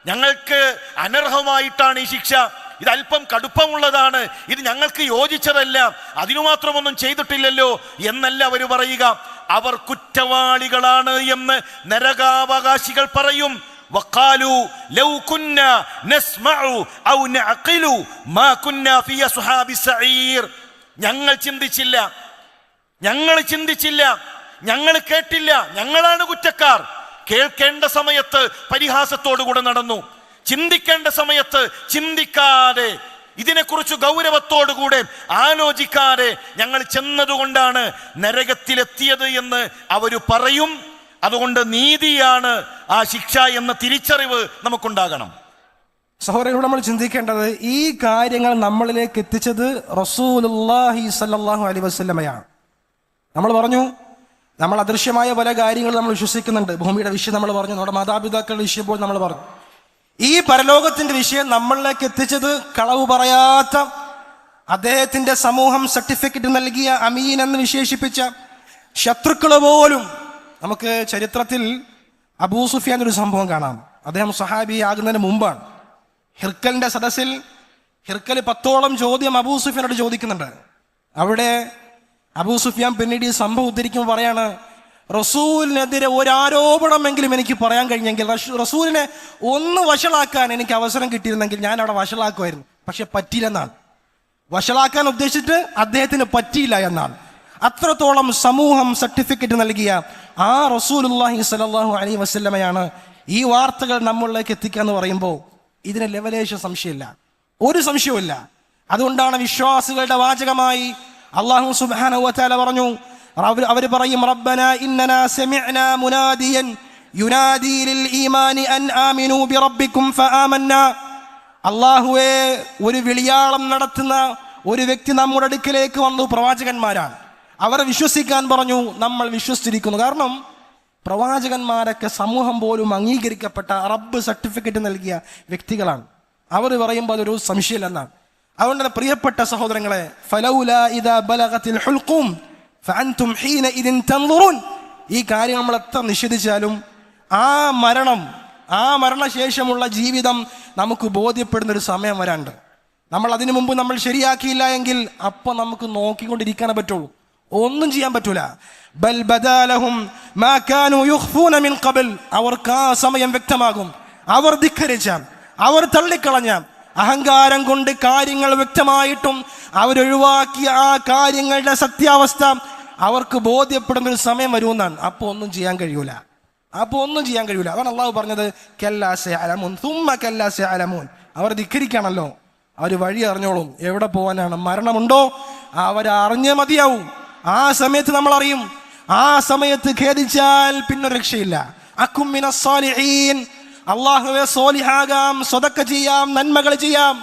ഞങ്ങൾക്ക് അനർഹമായിട്ടാണ് ഈ ശിക്ഷ, ഇത് അല്പം കടുപ്പമുള്ളതാണ്, ഇത് ഞങ്ങൾക്ക് യോജിച്ചതല്ല, അതിനു മാത്രമൊന്നും ചെയ്തിട്ടില്ലല്ലോ എന്നല്ല അവർ പറയുക. അവർ കുറ്റവാളികളാണ് എന്ന് നരകാവകാശികൾ പറയും. വഖാലു ലൗ കുന്നാ നസ്മഉ ഔ നഅഖിലു മാ കുന്നാ ഫീ അസ്ഹാബി സഈർ, ഞങ്ങൾ ചിന്തിച്ചില്ല, ഞങ്ങൾ കേട്ടില്ല, ഞങ്ങളാണ് കുറ്റക്കാർ. കേൾക്കേണ്ട സമയത്ത് പരിഹാസത്തോടുകൂടെ നടന്നു, ചിന്തിക്കേണ്ട സമയത്ത് ചിന്തിക്കാതെ, ഇതിനെക്കുറിച്ച് ഗൗരവത്തോടുകൂടെ ആലോചിക്കാതെ ഞങ്ങൾ ചെന്നതുകൊണ്ടാണ് നരകത്തിലെത്തിയത് എന്ന് അവര് പറയും. അതുകൊണ്ട് നീതിയാണ് ആ ശിക്ഷ എന്ന തിരിച്ചറിവ് നമുക്കുണ്ടാകണം. സഹോദരങ്ങളോട് നമ്മൾ ചിന്തിക്കേണ്ടത്, ഈ കാര്യങ്ങൾ നമ്മളിലേക്ക് എത്തിച്ചത് റസൂലുള്ളാഹി സ്വല്ലല്ലാഹു അലൈഹി വസല്ലമയാണ്. നമ്മൾ പറഞ്ഞു, നമ്മൾ അദൃശ്യമായ പല കാര്യങ്ങൾ നമ്മൾ വിശ്വസിക്കുന്നുണ്ട്. ഭൂമിയുടെ വിഷയം നമ്മൾ പറഞ്ഞു, നമ്മുടെ മാതാപിതാക്കളുടെ വിഷയം പോലും നമ്മൾ പറഞ്ഞു. ഈ പരലോകത്തിന്റെ വിഷയം നമ്മളിലേക്ക് എത്തിച്ചത് കളവ് പറയാത്ത, അദ്ദേഹത്തിന്റെ സമൂഹം സർട്ടിഫിക്കറ്റ് നൽകിയ അമീൻ എന്ന് വിശേഷിപ്പിച്ച ശത്രുക്കൾ പോലും. നമുക്ക് ചരിത്രത്തിൽ അബൂ സുഫിയാൻ ഒരു സംഭവം കാണാം. അദ്ദേഹം സഹാബി ആകുന്നതിന് മുമ്പാണ്. ഹിർക്കലിന്റെ സദസ്സിൽ ഹിർക്കൽ 10ഓളം ചോദ്യം അബൂ സുഫിയാനോട് ചോദിക്കുന്നുണ്ട്. അവിടെ അബൂ സുഫിയാൻ പിന്നീട് ഈ സംഭവം ഉദ്ധരിക്കുമ്പോൾ പറയാണ്, റസൂലിനെതിരെ ഒരാരോപണമെങ്കിലും എനിക്ക് പറയാൻ കഴിഞ്ഞെങ്കിൽ, റസൂലിനെ ഒന്ന് വഷളാക്കാൻ എനിക്ക് അവസരം കിട്ടിയിരുന്നെങ്കിൽ ഞാൻ അവിടെ വഷളാക്കുമായിരുന്നു. പക്ഷെ പറ്റിയില്ലെന്നാണ്. വഷളാക്കാൻ ഉദ്ദേശിച്ചിട്ട് അദ്ദേഹത്തിന് പറ്റിയില്ല എന്നാണ്. അത്രത്തോളം സമൂഹം സർട്ടിഫിക്കറ്റ് നൽകിയ ആ റസൂലുള്ളാഹി സ്വല്ലല്ലാഹു അലൈഹി വസല്ലമയാണ് ഈ വാർത്തകൾ നമ്മളിലേക്ക് എത്തിക്കുക എന്ന് പറയുമ്പോൾ ഇതിന് ലെവലേശ സംശയമില്ല, ഒരു സംശയവുമില്ല. അതുകൊണ്ടാണ് വിശ്വാസികളുടെ വാചകമായി അല്ലാഹു സുബ്ഹാനഹു വ തആല പറഞ്ഞു, അവർ പറയും റബ്ബനാ ഇന്നനാ സമിഅനാ മുനാദിയൻ യുനാദി ലിൽ ഈമാനി അൻ ആമിനൂ ബിറബ്ബിക്കും ഫആമന്നാ. അല്ലാഹുവേ, ഒരു വിളിയാളം നടത്തുന്ന ഒരു വ്യക്തി നമ്മുടെ അടുക്കിലേക്ക് വന്നു, പ്രവാചകന്മാരാണ്. അവരെ വിശ്വസിക്കാൻ പറഞ്ഞു, നമ്മൾ വിശ്വസിച്ചിരിക്കുന്നു. കാരണം പ്രവാചകന്മാരൊക്കെ സമൂഹം പോലും അംഗീകരിക്കപ്പെട്ട റബ്ബ് സർട്ടിഫിക്കറ്റ് നൽകിയ വ്യക്തികളാണ്. അവർ പറയുമ്പോൾ അതൊരു സംശയമില്ലെന്നാണ്. അതുകൊണ്ട് പ്രിയപ്പെട്ട സഹോദരങ്ങളെ, ഫലൗലാ ഇദാ ബലഗത്തിൽ ഹുൽഖൂം ഫഅൻതും ഹീനഇദിൻ തൻദുറൂൻ, ഈ കാര്യം നമ്മൾ എത്ര നിഷേധിച്ചാലും ആ മരണശേഷമുള്ള ജീവിതം നമുക്ക് ബോധ്യപ്പെടുന്ന ഒരു സമയം വരാണ്ട്. നമ്മൾ അതിനു മുമ്പ് നമ്മൾ ശരിയാക്കിയില്ല എങ്കിൽ അപ്പം നമുക്ക് നോക്കിക്കൊണ്ടിരിക്കാനേ പറ്റുള്ളൂ, ഒന്നും ചെയ്യാൻ പറ്റൂല. ബൽ ബദാലഹും മാ കാനൂ യുഖ്ഫൂന മിൻ ഖബൽ, അവർക്ക് ആ സമയം വ്യക്തമാകും. അവർ ധിക്കരിച്ച, അവർ തള്ളിക്കളഞ്ഞ, അഹങ്കാരം കൊണ്ട് കാര്യങ്ങൾ വ്യക്തമായിട്ടും അവരൊഴിവാക്കിയ ആ കാര്യങ്ങളുടെ സത്യാവസ്ഥ അവർക്ക് ബോധ്യപ്പെടുന്ന ഒരു സമയം വരുമെന്നാണ്. അപ്പോൾ ഒന്നും ചെയ്യാൻ കഴിയൂല. അതാണ് അള്ളാഹു പറഞ്ഞത്, കല്ലാ സയഅലമൂൻ സുമ്മ കല്ലാ സയഅലമൂൻ. അവർ ധിക്കരിക്കാണല്ലോ, അവർ വഴി അറിഞ്ഞോളും. എവിടെ പോകാനാണ്? മരണമുണ്ടോ? അവരറിഞ്ഞേ മതിയാവും. ആ സമയത്ത് നമ്മൾ അറിയും. ആ സമയത്ത് ഖേദിച്ചാൽ പിന്നെ രക്ഷയില്ല. അകും മിനസ് സാലിഹീൻ, അള്ളാഹുവെ സോലിഹാകാം, സ്വതക്ക ചെയ്യാം, നന്മകൾ ചെയ്യാം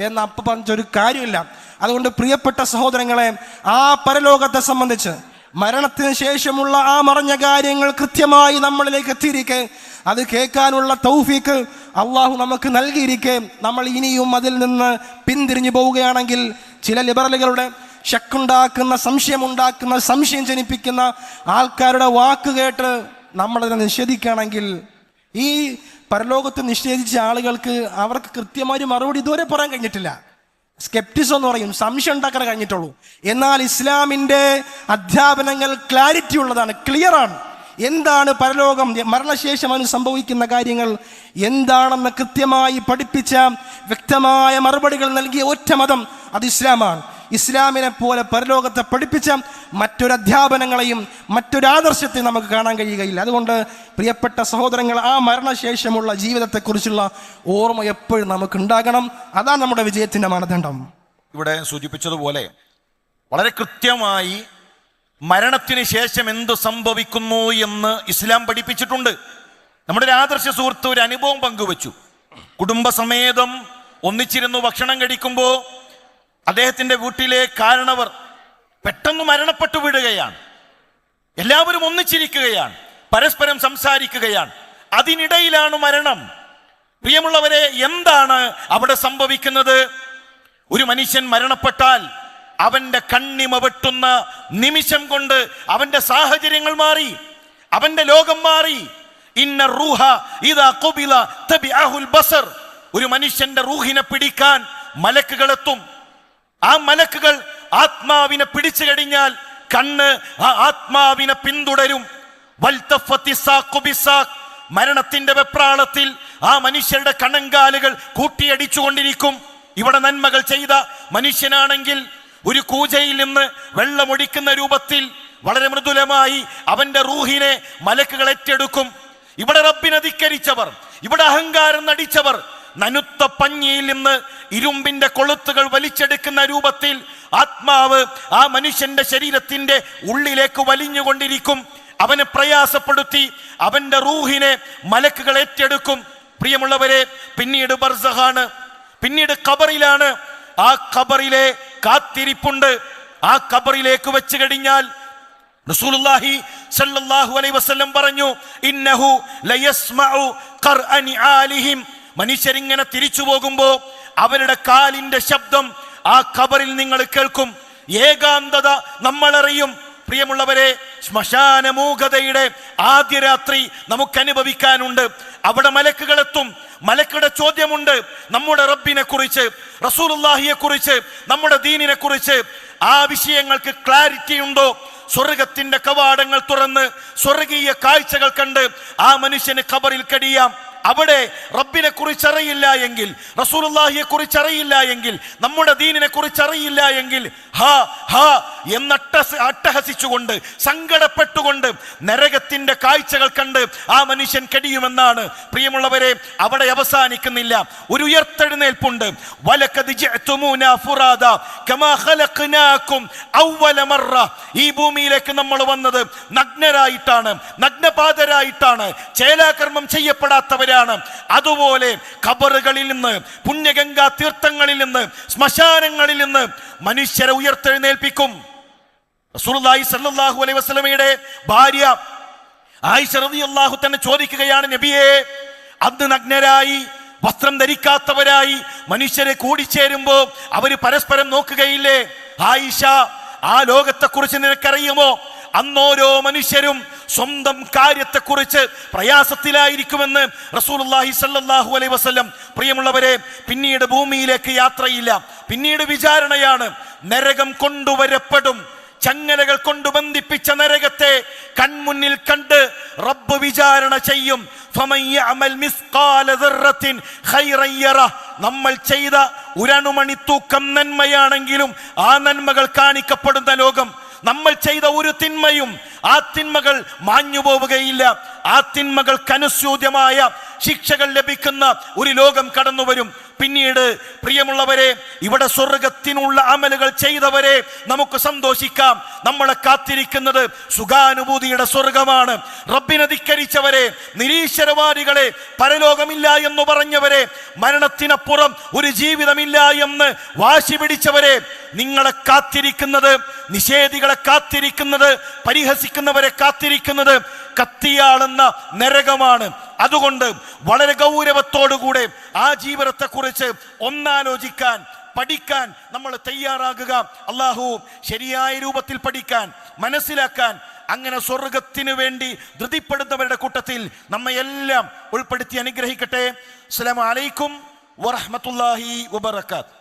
എന്ന് അപ്പം പറഞ്ഞൊരു കാര്യമില്ല. അതുകൊണ്ട് പ്രിയപ്പെട്ട സഹോദരങ്ങളെ, ആ പരലോകത്തെ സംബന്ധിച്ച് മരണത്തിന് ശേഷമുള്ള ആ മറഞ്ഞ കാര്യങ്ങൾ കൃത്യമായി നമ്മളിലേക്ക് എത്തിയിരിക്കെ, അത് കേൾക്കാനുള്ള തൗഫീക്ക് അള്ളാഹു നമുക്ക് നൽകിയിരിക്കെ, നമ്മൾ ഇനിയും അതിൽ നിന്ന് പിന്തിരിഞ്ഞു പോവുകയാണെങ്കിൽ ചില ലിബറലുകളുടെ ശക്കുണ്ടാക്കുന്ന, സംശയമുണ്ടാക്കുന്ന, സംശയം ജനിപ്പിക്കുന്ന ആൾക്കാരുടെ വാക്ക് കേട്ട് നമ്മളതിനെ നിഷേധിക്കുകയാണെങ്കിൽ, ഈ പരലോകത്ത് നിഷേധിച്ച ആളുകൾക്ക് അവർക്ക് കൃത്യമായി മറുപടി ഇതുവരെ പറയാൻ കഴിഞ്ഞിട്ടില്ല. സ്കെപ്റ്റിസം എന്ന് പറയും, സംശയം ഉണ്ടാക്കാൻ കഴിഞ്ഞിട്ടുള്ളൂ. എന്നാൽ ഇസ്ലാമിൻ്റെ അധ്യാപനങ്ങൾ ക്ലാരിറ്റി ഉള്ളതാണ്, ക്ലിയറാണ്. എന്താണ് പരലോകം, മരണശേഷം അതിന് സംഭവിക്കുന്ന കാര്യങ്ങൾ എന്താണെന്ന് കൃത്യമായി പഠിപ്പിച്ച, വ്യക്തമായ മറുപടികൾ നൽകിയ ഒറ്റ മതം അത് ഇസ്ലാമാണ്. ഇസ്ലാമിനെ പോലെ പരലോകത്തെ പഠിപ്പിച്ച മറ്റൊരു അധ്യാപനങ്ങളെയും മറ്റൊരു ആദർശത്തെയും നമുക്ക് കാണാൻ കഴിയുകയില്ല. അതുകൊണ്ട് പ്രിയപ്പെട്ട സഹോദരങ്ങൾ, ആ മരണശേഷമുള്ള ജീവിതത്തെക്കുറിച്ചുള്ള ഓർമ്മ എപ്പോഴും നമുക്ക് ഉണ്ടാകണം. അതാണ് നമ്മുടെ വിജയത്തിൻ്റെ മാനദണ്ഡം. ഇവിടെ സൂചിപ്പിച്ചതുപോലെ വളരെ കൃത്യമായി മരണത്തിന് ശേഷം എന്ത് സംഭവിക്കുന്നു എന്ന് ഇസ്ലാം പഠിപ്പിച്ചിട്ടുണ്ട്. നമ്മുടെ ഒരു ആദർശ സുഹൃത്ത് ഒരു അനുഭവം പങ്കുവച്ചു. കുടുംബസമേതം ഒന്നിച്ചിരുന്നു ഭക്ഷണം കഴിക്കുമ്പോൾ അദ്ദേഹത്തിൻ്റെ വീട്ടിലെ കാരണവർ പെട്ടെന്ന് മരണപ്പെട്ടു വിടുകയാണ്. എല്ലാവരും ഒന്നിച്ചിരിക്കുകയാണ്, പരസ്പരം സംസാരിക്കുകയാണ്. അതിനിടയിലാണ് മരണം. പ്രിയമുള്ളവരെ, എന്താണ് അവിടെ സംഭവിക്കുന്നത്? ഒരു മനുഷ്യൻ മരണപ്പെട്ടാൽ അവന്റെ കണ്ണിമ വെട്ടുന്ന നിമിഷം കൊണ്ട് അവന്റെ സാഹചര്യങ്ങൾ മാറി, അവന്റെ ലോകം മാറി. ഇന്ന റൂഹ ഇദാ ഖുബില തബിഅഹുൽ ബസർ. ഒരു മനുഷ്യന്റെ റൂഹിനെ പിടിക്കാൻ മലക്കുകൾ എത്തും. ആ മലക്കുകൾ ആത്മാവിനെ പിടിച്ചു കഴിഞ്ഞാൽ കണ്ണ് ആ ആത്മാവിനെ പിന്തുടരും. മരണത്തിന്റെ വെപ്രാളത്തിൽ ആ മനുഷ്യരുടെ കണങ്കാലുകൾ കൂട്ടിയടിച്ചുകൊണ്ടിരിക്കും. ഇവിടെ നന്മകൾ ചെയ്ത മനുഷ്യനാണെങ്കിൽ ഒരു കൂജയിൽ നിന്ന് വെള്ളമൊടിക്കുന്ന രൂപത്തിൽ വളരെ മൃദുലമായി അവന്റെ റൂഹിനെ മലക്കുകൾ ഏറ്റെടുക്കും. ഇവിടെ റബ്ബിനെ ധിക്കരിച്ചവർ, ഇവിടെ അഹങ്കാരം നടിച്ചവർ നനുത്ത പഞ്ഞിയിൽ നിന്ന് ഇരുമ്പിന്റെ കൊളുത്തുകൾ വലിച്ചെടുക്കുന്ന രൂപത്തിൽ ആത്മാവ് ആ മനുഷ്യന്റെ ശരീരത്തിന്റെ ഉള്ളിലേക്ക് വലിഞ്ഞുകൊണ്ടിരിക്കും. അവനെ പ്രയാസപ്പെടുത്തി അവന്റെ റൂഹിനെ മലക്കുകൾ ഏറ്റെടുക്കും. പ്രിയമുള്ളവരെ, പിന്നീട് ബർസഖാണ്, പിന്നീട് ഖബറിലാണ്. ആ ഖബറിലെ കാത്തിരിപ്പുണ്ട്. ആ ഖബറിലേക്ക് വെച്ച് കഴിഞ്ഞാൽ റസൂലുള്ളാഹി സ്വല്ലല്ലാഹു അലൈഹി വസല്ലം പറഞ്ഞു, ഇന്നഹു ലയസ്മഉ ഖർഅനി ആലിഹിം. മനുഷ്യരിങ്ങനെ തിരിച്ചു പോകുമ്പോ അവരുടെ കാലിന്റെ ശബ്ദം ആ ഖബറിൽ നിങ്ങൾ കേൾക്കും. ഏകാന്തത നമ്മളറിയും. പ്രിയമുള്ളവരെ, ശ്മശാന മൂകതയുടെ ആദ്യ രാത്രി നമുക്ക് അനുഭവിക്കാനുണ്ട്. അവിടെ മലക്കുകളെത്തും. മലക്കുടെ ചോദ്യമുണ്ട് നമ്മുടെ റബ്ബിനെ കുറിച്ച്, റസൂലുള്ളാഹിയെ കുറിച്ച്, നമ്മുടെ ദീനിനെ കുറിച്ച്. ആ വിഷയങ്ങൾക്ക് ക്ലാരിറ്റി ഉണ്ടോ? സ്വർഗത്തിന്റെ കവാടങ്ങൾ തുറന്ന് സ്വർഗീയ കാഴ്ചകൾ കണ്ട് ആ മനുഷ്യന് ഖബറിൽ കഴിയാം. അവിടെ റബ്ബിനെ കുറിച്ച് അറിയില്ല എങ്കിൽ, റസൂലുള്ളാഹിയെ കുറിച്ച് അറിയില്ല എങ്കിൽ, നമ്മുടെ ദീനിനെ കുറിച്ച് അറിയില്ല എങ്കിൽ എന്ന് അട്ടഹസിച്ചുകൊണ്ട് സങ്കടപ്പെട്ടുകൊണ്ട് നരകത്തിന്റെ കാഴ്ചകൾ കണ്ട് ആ മനുഷ്യൻ കഴിയുമെന്നാണ്. പ്രിയമുള്ളവരെ, അവിടെ അവസാനിക്കുന്നില്ല, ഒരു ഉയർത്തെഴുന്നേൽപ്പുണ്ട്. വലഖദ് ജിഅ്തുമൂനാ ഫുറാദാ കമാ ഖലഖനാകും അവ്വല മറ. ഈ ഭൂമിയിലേക്ക് നമ്മൾ വന്നത് നഗ്നരായിട്ടാണ്, നഗ്നപാതരായിട്ടാണ്, ചേലാകർമ്മം ചെയ്യപ്പെടാത്തവരാണ്. അതുപോലെ ഖബറുകളിൽ നിന്ന്, പുണ്യഗംഗാ തീർത്ഥങ്ങളിൽ നിന്ന്, ശ്മശാനങ്ങളിൽ നിന്ന് മനുഷ്യരെ ഉയർത്തെഴുന്നേൽപ്പിക്കും. റസൂലുള്ളാഹി സ്വല്ലല്ലാഹു അലൈഹി വസല്ലമയുടെ ഭാര്യ ആയിഷ റളിയല്ലാഹു തന്നെ ചോദിക്കുകയാണ്, നബിയേ, അന്ന് നഗ്നരായി വസ്ത്രം ധരിക്കാത്തവരായി മനുഷ്യരെ കൂടിച്ചേരുമ്പോ അവര് പരസ്പരം നോക്കുകയില്ലേ? ആയിഷ, ആ ലോകത്തെക്കുറിച്ച് നിനക്കറിയുമോ? അന്നോരോ മനുഷ്യരും സ്വന്തം കാര്യത്തെക്കുറിച്ച് പ്രയാസത്തിലായിരിക്കുമെന്ന് റസൂലുള്ളാഹി സ്വല്ലല്ലാഹു അലൈഹി വസല്ലം. പ്രിയമുള്ളവരെ, പിന്നീട് ഭൂമിയിലേക്ക് യാത്രയില്ല, പിന്നീട് വിചാരണയാണ്. നരകം കൊണ്ടുവരപ്പെടും. ചങ്ങലകൾ കൊണ്ട് ബന്ധിപ്പിച്ച നരകത്തെ കൺമുന്നിൽ കണ്ട് റബ്ബ് വിചാരണ ചെയ്യും. നമ്മൾ ചെയ്ത ഒരണുമണി തൂക്കം നന്മയാണെങ്കിലും ആ നന്മകൾ കാണിക്കപ്പെടുന്ന ലോകം. നമ്മൾ ചെയ്ത ഒരു തിന്മയും ആ തിന്മകൾ മാഞ്ഞു പോവുകയില്ല. ആ തിന്മകൾക്കനുസ്യൂതമായ ശിക്ഷകൾ ലഭിക്കുന്ന ഒരു ലോകം കടന്നു വരും. പിന്നീട് പ്രിയമുള്ളവരെ, ഇവിടെ സ്വർഗത്തിനുള്ള അമലുകൾ ചെയ്തവരെ നമുക്ക് സന്തോഷിക്കാം. നമ്മളെ കാത്തിരിക്കുന്നത് സുഖാനുഭൂതിയുടെ സ്വർഗമാണ്. റബ്ബിനെ ധിക്കരിച്ചവരെ, നിരീശ്വരവാദികളെ, പരലോകമില്ല എന്ന് പറഞ്ഞവരെ, മരണത്തിനപ്പുറം ഒരു ജീവിതമില്ല എന്ന് വാശി പിടിച്ചവരെ, നിങ്ങളെ കാത്തിരിക്കുന്നത്, നിഷേധികളെ കാത്തിരിക്കുന്നത്, പരിഹസിക്കുന്നവരെ കാത്തിരിക്കുന്നത് കത്തിയാളുന്ന നരകമാണ്. അതുകൊണ്ട് വളരെ ഗൗരവത്തോടുകൂടെ ആ ജീവിതത്തെക്കുറിച്ച് ഒന്നാലോചിക്കാൻ, പഠിക്കാൻ നമ്മൾ തയ്യാറാകുക. അല്ലാഹു ശരിയായ രൂപത്തിൽ പഠിക്കാൻ, മനസ്സിലാക്കാൻ, അങ്ങനെ സ്വർഗത്തിന് വേണ്ടി ധൃതിപ്പെടുന്നവരുടെ കൂട്ടത്തിൽ നമ്മയെല്ലാം ഉൾപ്പെടുത്തി അനുഗ്രഹിക്കട്ടെ. അസ്സലാമു അലൈക്കും വറഹ്മത്തുള്ളാഹി വബറകാതുഹു.